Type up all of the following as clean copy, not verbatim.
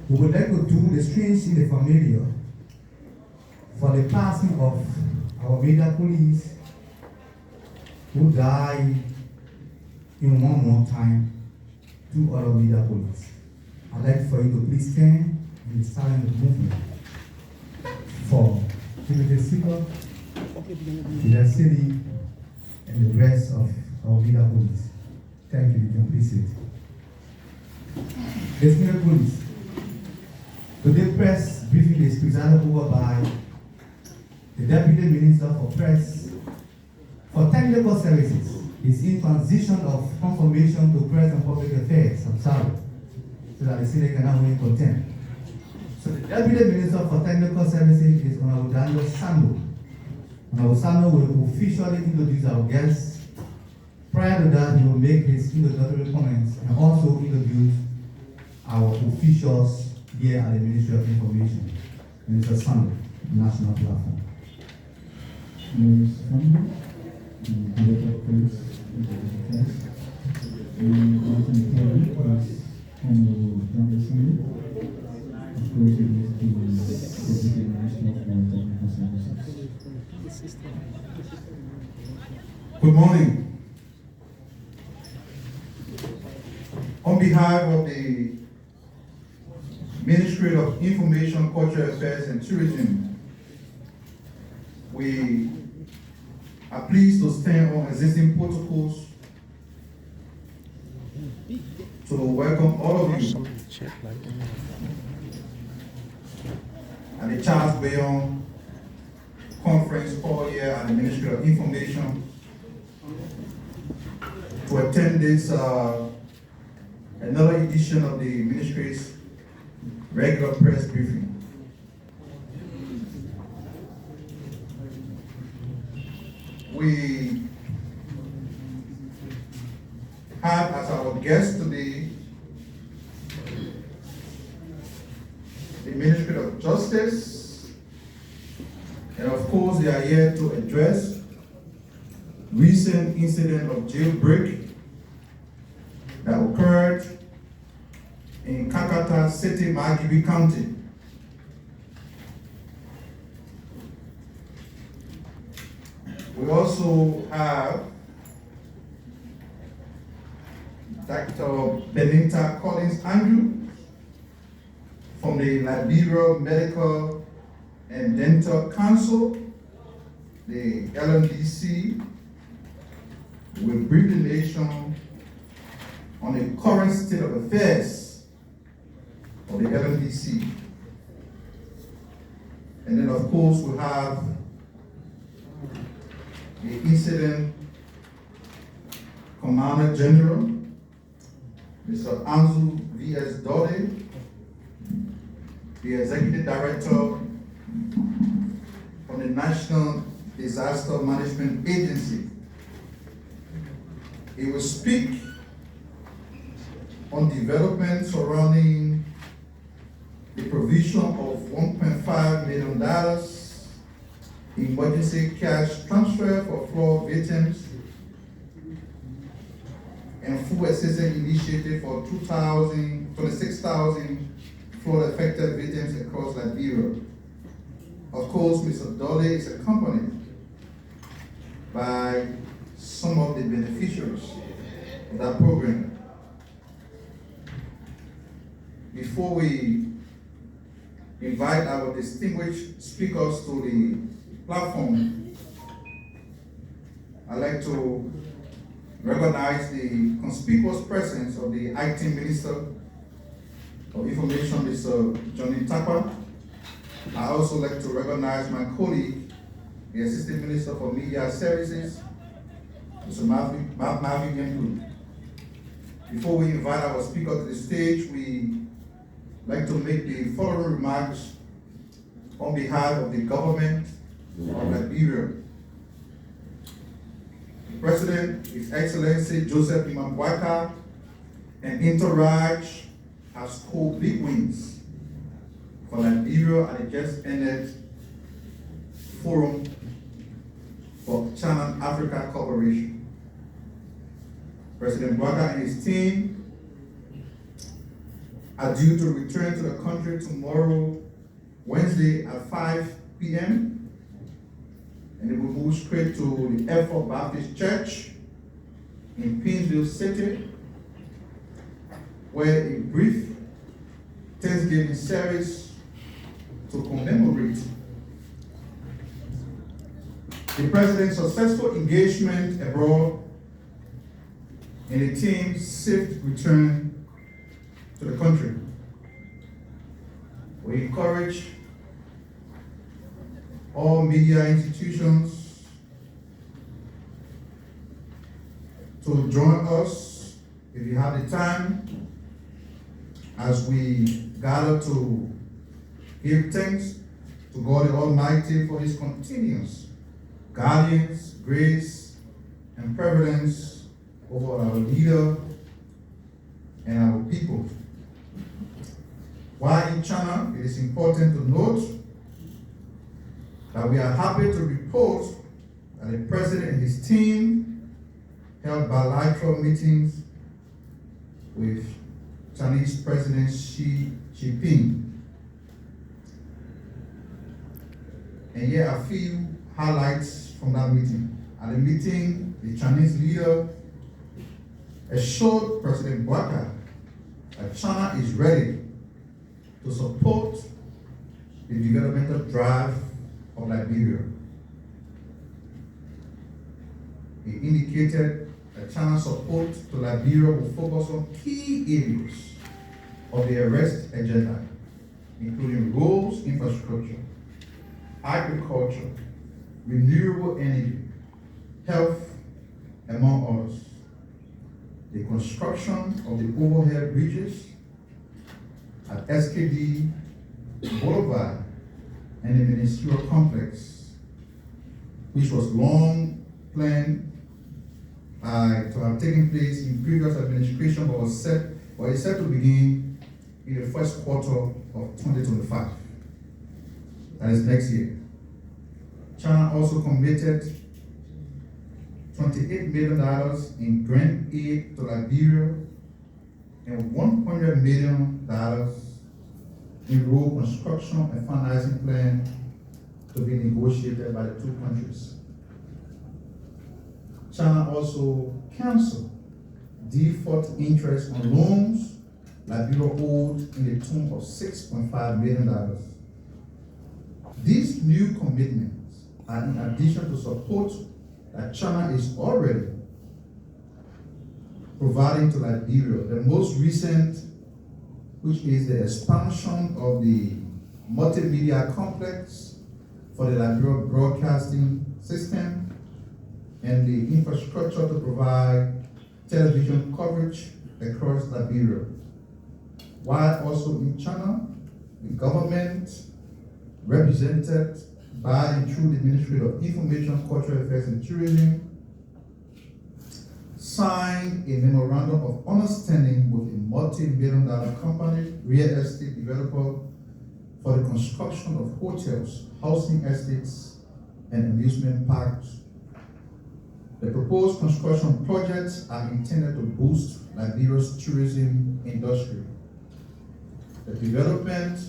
We would like to do the strange in the familiar for the passing of our media police who died in one more time, 2 other media police. I'd like for you to please stand and start the movement for Fidel Saydee, Fidel Saydee, and the rest of our media police. Thank you. You can please sit. The media police. Today's press briefing is presided over by the Deputy Minister for Press for Technical Services. Is in transition of confirmation to Press and Public Affairs. I'm sorry, so that the city can now win content. So the Deputy Minister for Technical Services is Honorable Daniel Sando. Honorable Sando will officially introduce our guests. Prior to that, he will make his introductory comments and also introduce our officials here at the Ministry of Information. Mr. Sando, National Platform. Mr. Sando, Director of Police, Good morning. On behalf of the Ministry of Information, Cultural Affairs and Tourism, we are pleased to stand on existing protocols to welcome all of you at the Charles Bayon conference hall here at the Ministry of Information to attend this another edition of the Ministry's regular press briefing. We have as our guest today the Ministry of Justice, and of course they are here to address recent incident of jailbreak that occurred in Kakata City, Margibi County. We also have Dr. Benita Collins Andrew from the Liberia Medical and Dental Council, the LMDC, will brief the nation on the current state of affairs of the LMDC. And then of course we have the Incident Commander General, Mr. Anzu V.S. Dode, the Executive Director from the National Disaster Management Agency. He will speak on developments surrounding the provision of $1.5 million emergency cash transfer for flood victims and full assistance initiative for 26,000 flood affected victims across Liberia. Of course, Mr. Dole is accompanied by some of the beneficiaries of that program. Before we invite our distinguished speakers to the platform, I'd like to recognize the conspicuous presence of the acting Minister of Information, Mr. Johnny Tapa. I also like to recognize my colleague, the Assistant Minister for Media Services, Mr. Marvin Yembu. Before we invite our speaker to the stage, we like to make the following remarks on behalf of the government of Liberia. The President, His Excellency Joseph Imambwaka, and entourage have scored big wins for Liberia at the just ended Forum for Channel Africa Cooperation. President Bwaka and his team are due to return to the country tomorrow, Wednesday at 5 p.m. And they will move straight to the Effort Baptist Church in Pinsville City, where a brief Thanksgiving service to commemorate the president's successful engagement abroad and the team's safe return to the country. We encourage all media institutions to join us if you have the time as we gather to give thanks to God the Almighty for his continuous guidance, grace, and prevalence over our leader and our people. While in China, it is important to note that we are happy to report that the president and his team held bilateral meetings with Chinese President Xi Jinping. And here are a few highlights from that meeting. At the meeting, the Chinese leader assured President Bouazizi that China is ready to support the developmental drive of Liberia. He indicated that China's support to Liberia will focus on key areas of the arrest agenda, including roads infrastructure, agriculture, renewable energy, health, among others. The construction of the overhead bridges at SKD Boulevard and the ministerial complex, which was long planned to have taken place in previous administration, but is set to begin in the first quarter of 2025. That is next year. China also committed $28 million in grant aid to Liberia and $100 million in road construction and financing plan to be negotiated by the two countries. China also canceled default interest on loans Liberia owed in the tune of $6.5 million. These new commitments are in addition to support that China is already providing to Liberia. The most recent, which is the expansion of the multimedia complex for the Liberia broadcasting system and the infrastructure to provide television coverage across Liberia. While also in China, the government, represented by and through the Ministry of Information, Cultural Affairs and Tourism, signed a memorandum of understanding with a multi-million-dollar company, real estate developer, for the construction of hotels, housing estates, and amusement parks. The proposed construction projects are intended to boost Liberia's tourism industry. The development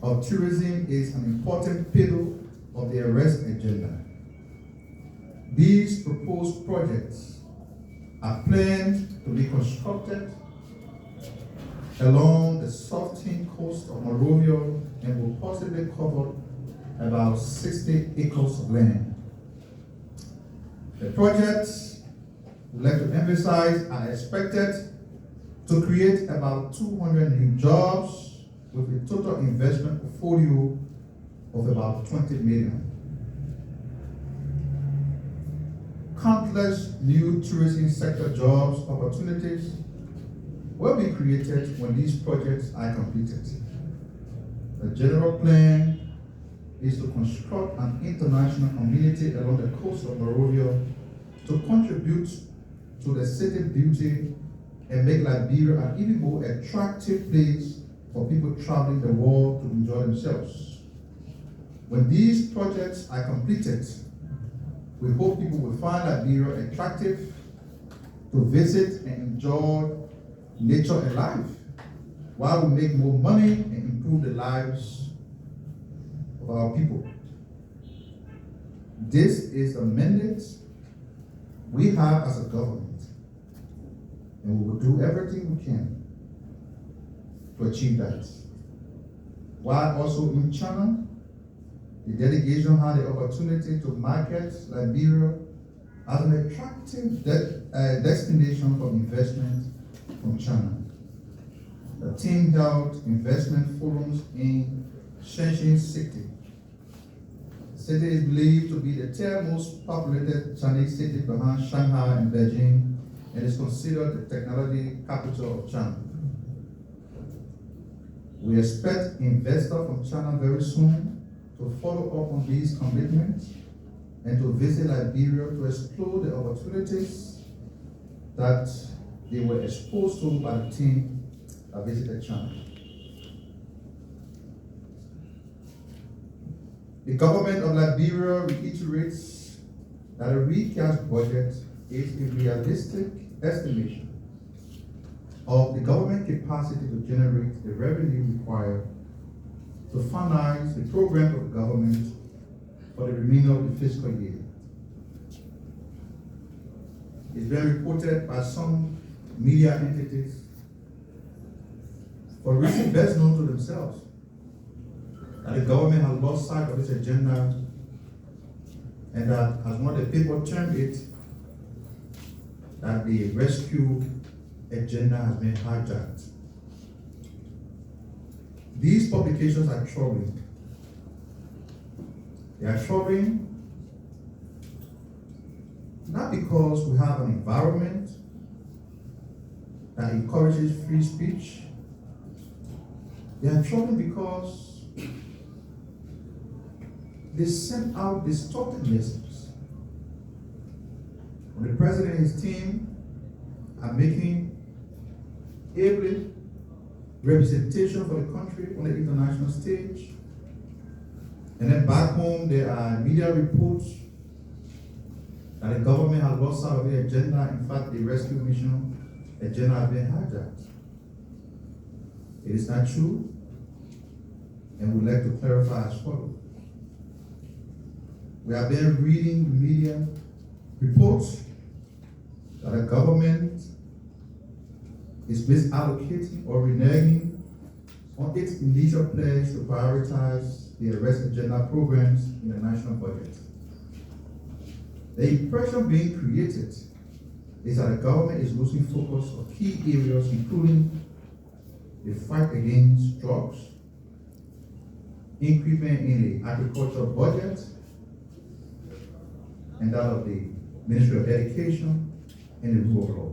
of tourism is an important pillar of the arrest agenda. These proposed projects are planned to be constructed along the southern coast of Monrovia and will possibly cover about 60 acres of land. The projects, we'd like to emphasize, are expected to create about 200 new jobs with a total investment portfolio of about $20 million. Countless new tourism sector jobs opportunities will be created when these projects are completed. The general plan is to construct an international community along the coast of Monrovia to contribute to the city beauty and make Liberia an even more attractive place for people traveling the world to enjoy themselves. When these projects are completed, we hope people will find Liberia attractive to visit and enjoy nature and life. while we make more money and improve the lives of our people. This is the mandate we have as a government, and we will do everything we can to achieve that. While also in China, the delegation had the opportunity to market Liberia as an attractive destination for investment from China. The team held investment forums in Shenzhen City. The city is believed to be the third most populated Chinese city behind Shanghai and Beijing, and is considered the technology capital of China. We expect investors from China very soon to follow up on these commitments and to visit Liberia to explore the opportunities that they were exposed to by the team that visited China. The government of Liberia reiterates that a recast budget is a realistic estimation of the government capacity to generate the revenue required to finance the program of the government for the remainder of the fiscal year. It's been reported by some media entities, for reasons best known to themselves, that the government has lost sight of its agenda, and that, as one of the people termed it, that the rescue agenda has been hijacked. These publications are troubling. They are troubling not because we have an environment that encourages free speech. They are troubling because they send out distorted messages. When the president and his team are making able representation for the country on the international stage, and then back home there are media reports that the government has lost sight of the agenda. In fact, the rescue mission agenda has been hijacked. It is not true, and we'd like to clarify as follows. We have been reading media reports that the government is misallocating or reneging on its initial pledge to prioritize the arrest agenda programs in the national budget. The impression being created is that the government is losing focus on key areas, including the fight against drugs, increment in the agricultural budget, and that of the Ministry of Education and the rule of law.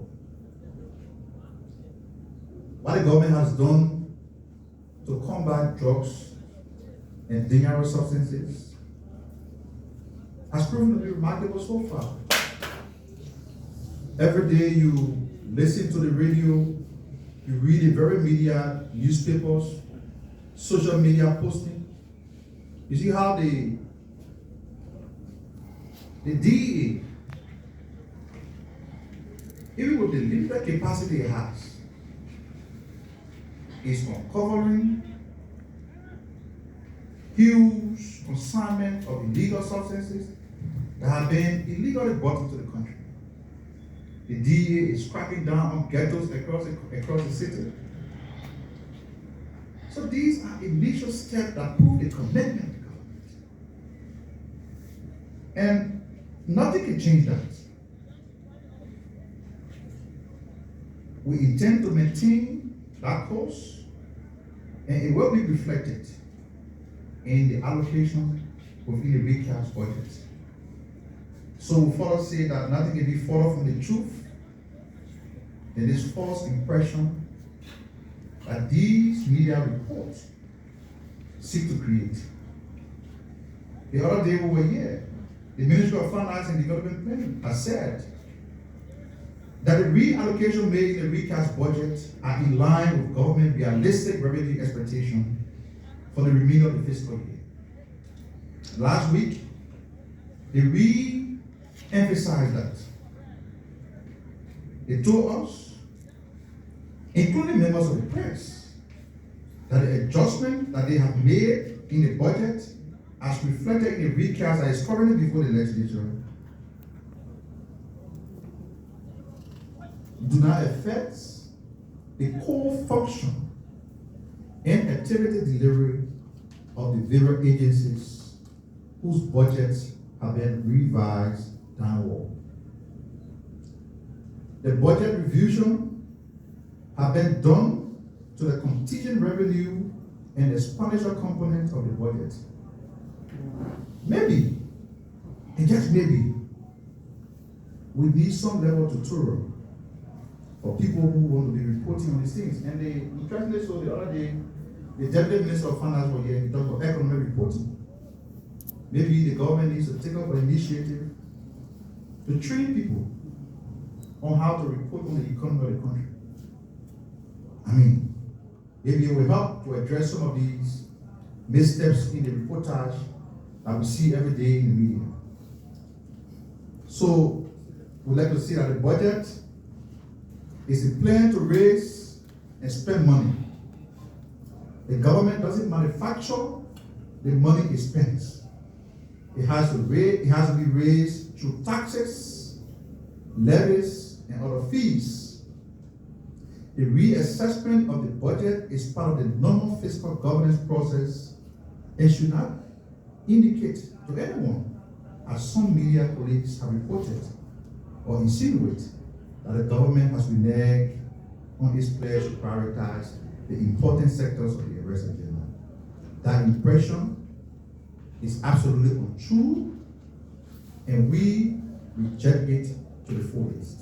What the government has done to combat drugs and dangerous substances has proven to be remarkable so far. Every day you listen to the radio, you read the very media, newspapers, social media posting. You see how the DEA, even with the limited capacity it has, is uncovering huge consignment of illegal substances that have been illegally brought into the country. The DEA is cracking down on ghettos across the city. So these are initial steps that prove the commitment of the government. And nothing can change that. We intend to maintain that course, and it will be reflected in the allocation within the recast budget. So we further say that nothing can be further from the truth than this false impression that these media reports seek to create. The other day we were here, the Ministry of Finance and Development Planning has said that the reallocation made in the recast budget are in line with government realistic revenue expectation for the remainder of the fiscal year. Last week, they re-emphasized that. They told us, including members of the press, that the adjustment that they have made in the budget, as reflected in the recast that is currently before the legislature, do not affect the core function and activity delivery of the various agencies whose budgets have been revised downward. The budget revision have been done to the contingent revenue and expenditure component of the budget. Maybe, and just maybe, we need some level of tutorial for people who want to be reporting on these things. And interestingly so, the other day, the Deputy Minister of Finance was here and he talked about economic reporting. Maybe the government needs to take up an initiative to train people on how to report on the economy of the country. I mean, maybe it will help to address some of these missteps in the reportage that we see every day in the media. So, we'd like to see that the budget is a plan to raise and spend money. The government doesn't manufacture the money it spends. It has to be raised through taxes, levies, and other fees. The reassessment of the budget is part of the normal fiscal governance process and should not indicate to anyone, as some media colleagues have reported or insinuate, that the government has reneged on its pledge to prioritize the important sectors of the arrest agenda. That impression is absolutely untrue, and we reject it to the fullest.